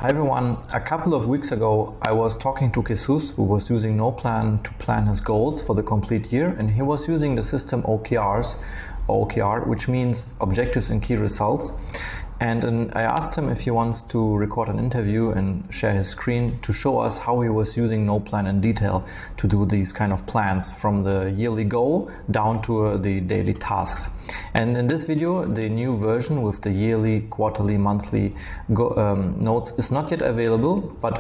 Hi everyone. A couple of weeks ago, I was talking to Jesús, who was using NotePlan to plan his goals for the complete year, and he was using the system OKRs, OKR, which means Objectives and Key Results. And I asked him if he wants to record an interview and share his screen to show us how he was using NotePlan in detail to do these kind of plans from the yearly goal down to the daily tasks. And in this video, the new version with the yearly, quarterly, monthly notes is not yet available, but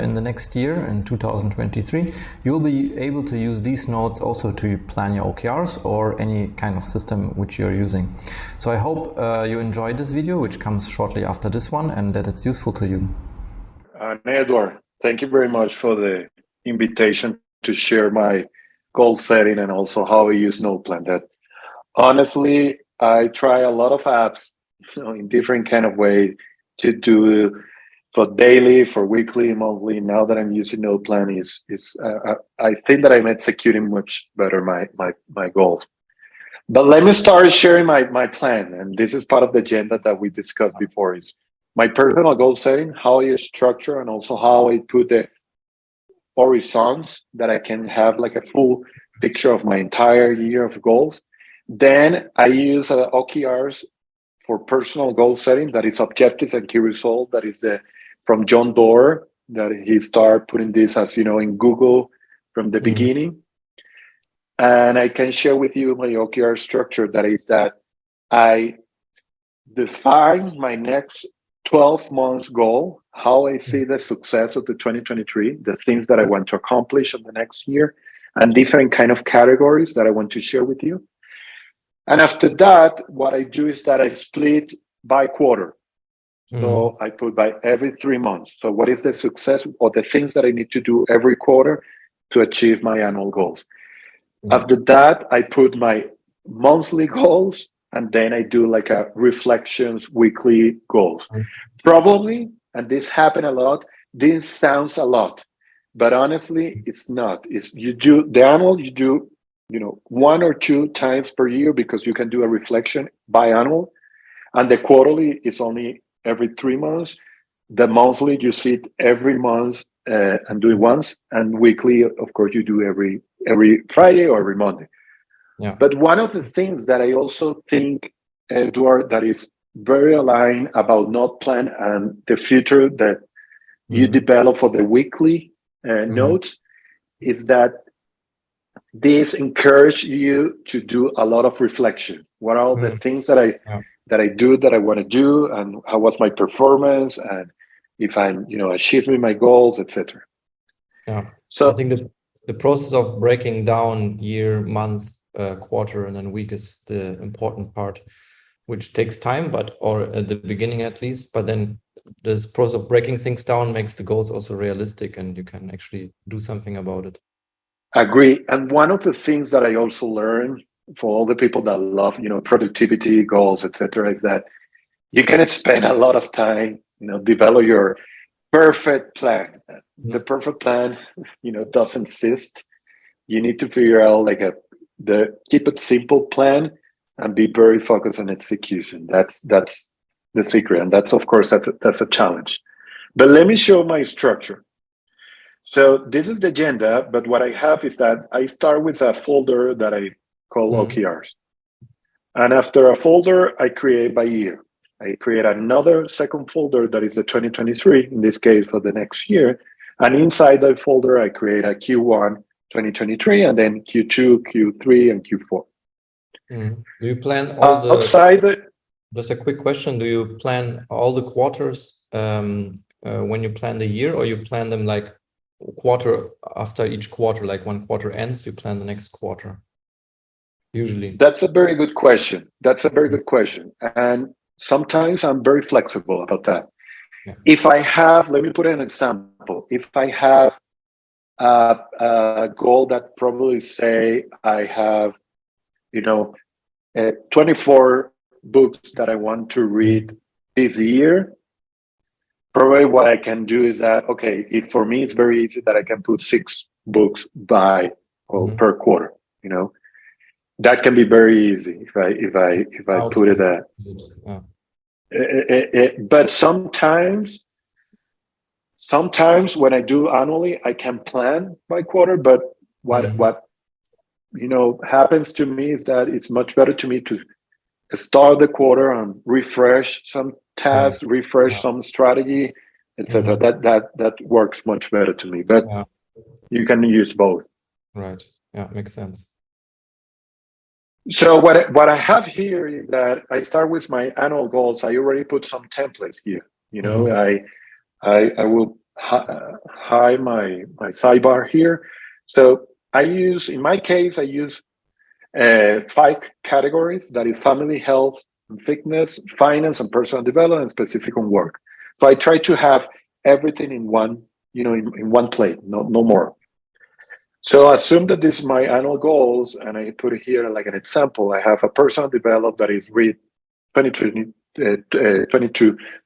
in the next year, in 2023, you'll be able to use these notes also to plan your OKRs or any kind of system which you're using. So I hope you enjoyed this video, which comes shortly after this one, and that it's useful to you. Edward, thank you very much for the invitation to share my goal setting and also how I use NotePlan. That honestly, I try a lot of apps, in different kind of ways to do for daily, for weekly, monthly. Now that I'm using NotePlan, I think that I'm executing much better my goals. But let me start sharing my plan. And this is part of the agenda that we discussed before, is my personal goal setting, how I structure, and also how I put the horizons that I can have like a full picture of my entire year of goals. Then I use OKRs for personal goal setting, that is objectives and key result. That is from John Doerr, that he started putting this, as you know, in Google from the beginning. And I can share with you my OKR structure. That is that I define my next 12 months goal, how I see the success of the 2023, the things that I want to accomplish in the next year, and different kind of categories that I want to share with you. And after that, what I do is that I split by quarter. So I put by every 3 months. So what is the success or the things that I need to do every quarter to achieve my annual goals? After that, I put my monthly goals, and then I do like a reflections weekly goals. Probably, and this happened a lot, this sounds a lot, but honestly, it's not. It's you do the annual, you do 1 or 2 times per year, because you can do a reflection biannual, and the quarterly is only every 3 months. The monthly, you see it every month and do it once, and weekly, of course, you do every Friday or every Monday. Yeah. But one of the things that I also think, Edward, that is very aligned about NotePlan and the future that you develop for the weekly notes is that this encourage you to do a lot of reflection. What are all the things that I do that I want to do, and how was my performance, and if I'm achieving my goals, etc. Yeah. So I think the process of breaking down year, month, quarter, and then week is the important part, which takes time, or at the beginning at least. But then this process of breaking things down makes the goals also realistic, and you can actually do something about it. Agree. And one of the things that I also learned for all the people that love, productivity goals, etc., is that you can spend a lot of time, develop your perfect plan. The perfect plan, doesn't exist. You need to figure out keep it simple plan and be very focused on execution. That's the secret, and that's of course that's a challenge. But let me show my structure. So this is the agenda, but what I have is that I start with a folder that I call OKRs. And after a folder, I create by year. I create another second folder that is the 2023, in this case for the next year. And inside that folder, I create a Q1 2023, and then Q2, Q3, and Q4. Do you plan all the... Just a quick question. Do you plan all the quarters when you plan the year, or you plan them like quarter after each quarter, like one quarter ends, you plan the next quarter? Usually. That's a very good question. And sometimes I'm very flexible about that. Yeah. If I have, let me put an example. If I have a goal that probably say I have, 24 books that I want to read this year, probably what I can do is that, for me, it's very easy that I can put 6 books per quarter, That can be very easy if I put it. But sometimes sometimes when I do annually, I can plan by quarter, but what happens to me is that it's much better to me to start the quarter and refresh some tasks, refresh some strategy, etc. That works much better to me. But you can use both. Right. Yeah, makes sense. So what I have here is that I start with my annual goals. I already put some templates here. I will hide my sidebar here. So in my case, I use 5 categories. That is family, health, and fitness, finance, and personal development, and specific on work. So I try to have everything in one, in one plate, no more. So assume that this is my annual goals, and I put it here like an example. I have a personal development that is read 22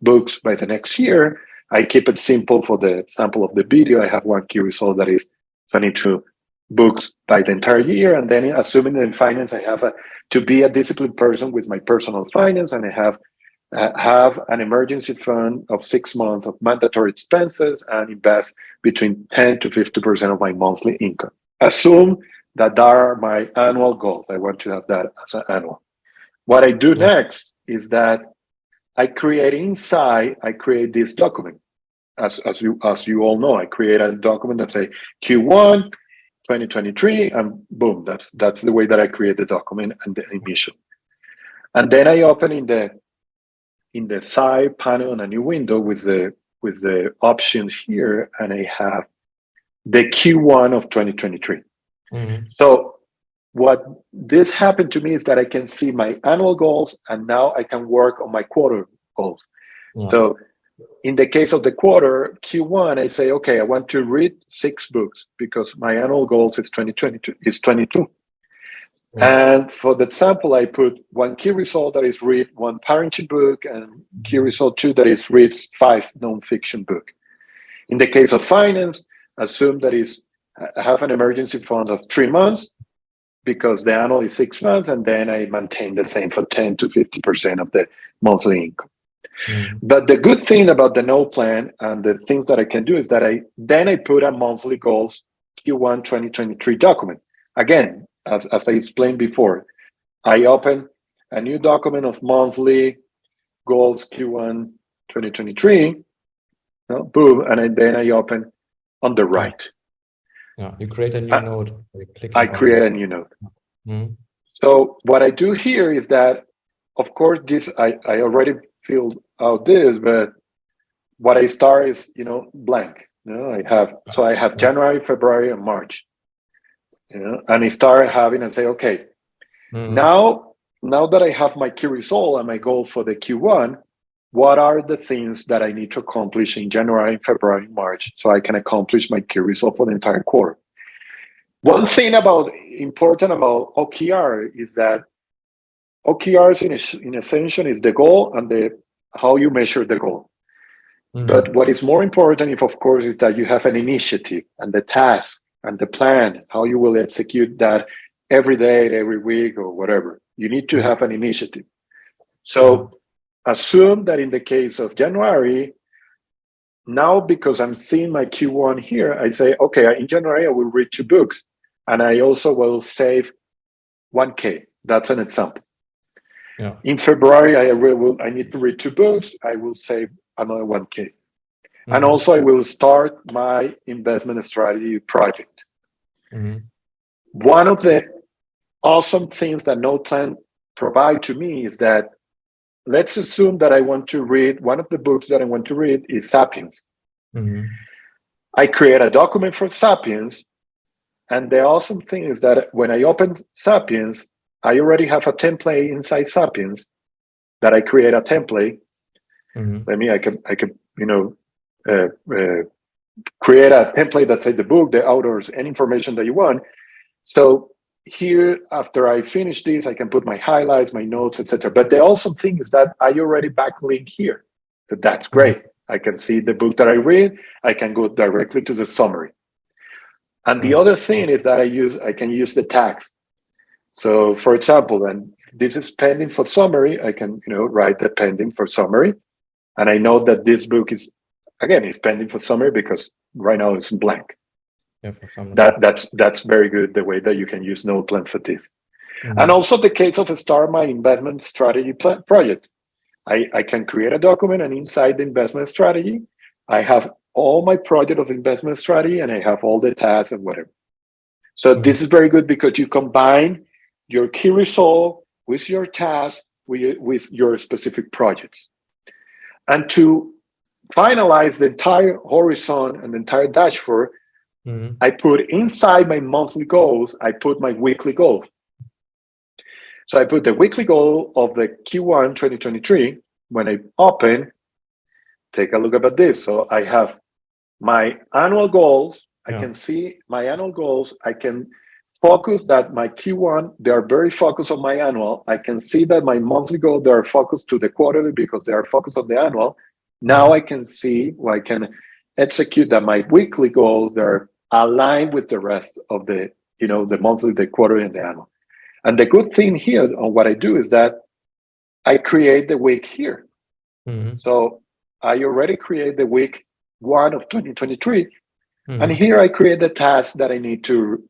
books by the next year. I keep it simple for the example of the video. I have one key result that is 22 books by the entire year. And then assuming in finance, I have to be a disciplined person with my personal finance, and I have an emergency fund of 6 months of mandatory expenses and invest between 10 to 50% of my monthly income. Assume that are my annual goals. I want to have that as an annual. What I do next is that I create this document. As you all know, I create a document that say Q1 2023, and boom, that's the way that I create the document and the emission. And then I open in the side panel on a new window with the options here, and I have the Q1 of 2023. So what this happened to me is that I can see my annual goals, and now I can work on my quarter goals. So in the case of the quarter, Q1, I say, okay, I want to read 6 books because my annual goals is 22. And for the sample, I put one key result that is read 1 parenting book, and key result 2 that is reads 5 nonfiction book. In the case of finance, assume that is have an emergency fund of 3 months because the annual is 6 months, and then I maintain the same for 10 to 50% of the monthly income. But the good thing about the NotePlan and the things that I can do is that I put a monthly goals Q1 2023 document. Again, as I explained before, I open a new document of monthly goals Q1 2023, boom, and then I open on the right. You create a new note. I create a new note. So what I do here is that, of course, this I already filled out this, but what I start is blank. I have January, February, and March. And I start having and say, okay, now that I have my key result and my goal for the Q1, what are the things that I need to accomplish in January, February, March, so I can accomplish my key result for the entire quarter? One thing important about OKR is that OKRs in essential is the goal and how you measure the goal. But what is more important, of course, is that you have an initiative and the task and the plan, how you will execute that every day, every week, or whatever. You need to have an initiative. So assume that in the case of January, now because I'm seeing my Q1 here, I say, okay, in January, I will read 2 books. And I also will save 1K. That's an example. In February, I need to read 2 books. I will save another 1K. And also I will start my investment strategy project. One of the awesome things that NotePlan provide to me is that, let's assume that I want to read, one of the books that I want to read is Sapiens. I create a document for Sapiens. And the awesome thing is that when I open Sapiens, I already have a template inside Sapiens that I create a template. I can create a template that says the book, the authors, any information that you want. So here, after I finish this, I can put my highlights, my notes, etc. But the awesome thing is that I already backlink here. So that's great. I can see the book that I read. I can go directly to the summary. And the other thing is that I can use the tags. So for example, and this is pending for summary, I can write the pending for summary. And I know that this book is again, it's pending for summary because right now it's blank. Yeah, for some. That's very good, the way that you can use NotePlan for this. And also the case of start my investment strategy project. I can create a document, and inside the investment strategy, I have all my project of investment strategy, and I have all the tasks and whatever. So this is very good because you combine your key result with your task, with your specific projects. And to finalize the entire horizon and the entire dashboard, I put inside my monthly goals, I put my weekly goals. So I put the weekly goal of the Q1 2023. When I open, take a look about this. So I have my annual goals. I can see my annual goals. I can focus that my Q1, they are very focused on my annual. I can see that my monthly goal, they are focused to the quarterly because they are focused on the annual. Now I can see, or I can execute that my weekly goals, they're aligned with the rest of the, the monthly, the quarterly, and the annual. And the good thing here on what I do is that I create the week here. So I already create the week 1 of 2023. And here I create the task that I need to,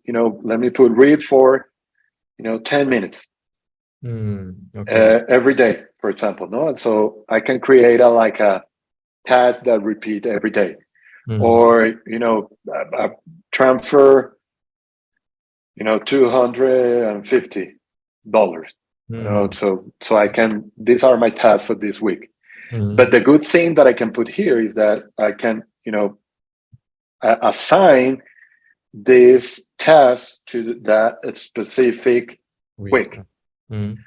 let me put read for, 10 minutes every day, for example. No, and so I can create a task that repeat every day, or transfer, $250. So I can. These are my tasks for this week. But the good thing that I can put here is that I can, assign this task to that specific week. And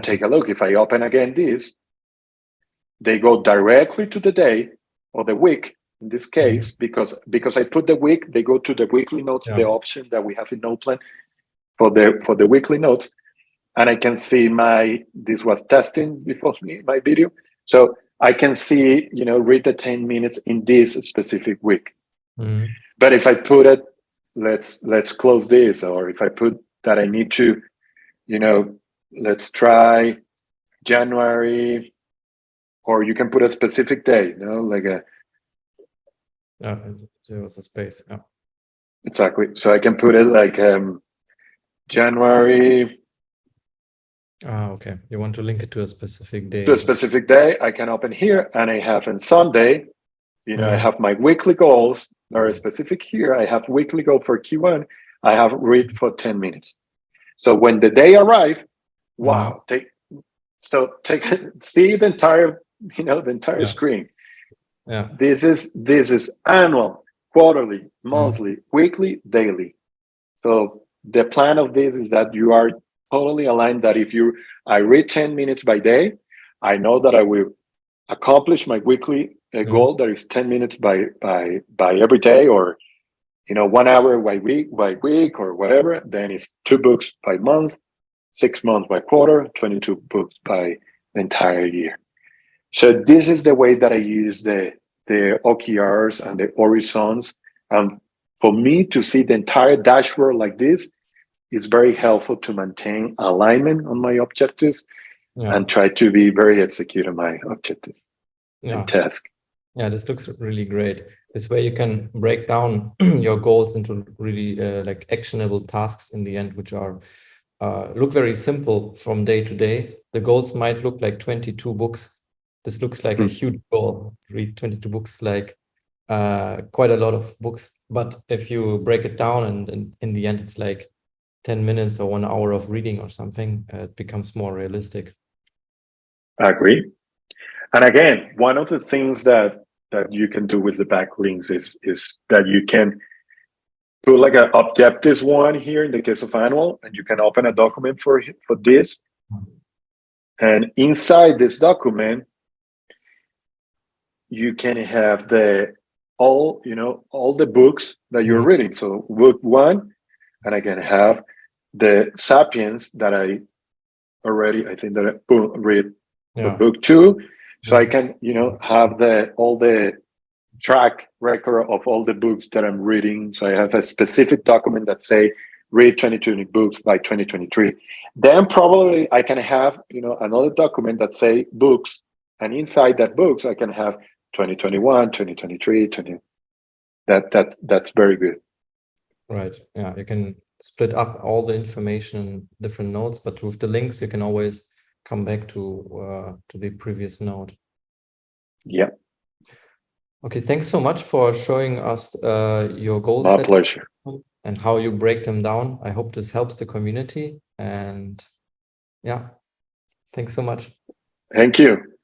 take a look. If I open again this, they go directly to the day or the week in this case, because I put the week, they go to the weekly notes, the option that we have in NotePlan for the weekly notes. And I can see this was testing before my video. So I can see, read the 10 minutes in this specific week. But if I put it, let's close this, or if I put that I need to, let's try January, or you can put a specific day, like a. There was a space. Yeah. Exactly. So I can put it like January. Okay. You want to link it to a specific day. To a specific day, I can open here, and I have on Sunday, I have my weekly goals. Or specific here, I have weekly goal for Q1. I have read for 10 minutes. So when the day arrives, wow, see the entire, the entire screen. Yeah. This is annual, quarterly, monthly, weekly, daily. So the plan of this is that you are totally aligned that if I read 10 minutes by day, I know that I will accomplish my weekly goal that is 10 minutes by every day, or 1 hour by week or whatever. Then it's 2 books by month, 6 months by quarter, 22 books by the entire year. So this is the way that I use the OKRs and the horizons. For me to see the entire dashboard like this is very helpful to maintain alignment on my objectives and try to be very execute on my objectives and task. Yeah, this looks really great. This way you can break down your goals into really like actionable tasks in the end, which are look very simple from day to day. The goals might look like 22 books. This looks like a huge goal. Read 22 books, like quite a lot of books. But if you break it down and in the end, it's like 10 minutes or 1 hour of reading or something, it becomes more realistic. I agree. And again, one of the things that you can do with the backlinks is that you can put like an objectives one here in the case of annual, and you can open a document for this. And inside this document, you can have all the books that you're reading. So book 1, and I can have the Sapiens that I think that I read book 2. So I can, have all the track record of all the books that I'm reading. So I have a specific document that say read 22 books by 2023. Then probably I can have, another document that say books, and inside that books I can have 2021, 2023, 20. That's very good. Right. Yeah, you can split up all the information in different notes, but with the links, you can always come back to the previous note. Yeah. Okay, thanks so much for showing us your goal My set pleasure. and how you break them down. I hope this helps the community. And yeah, thanks so much. Thank you.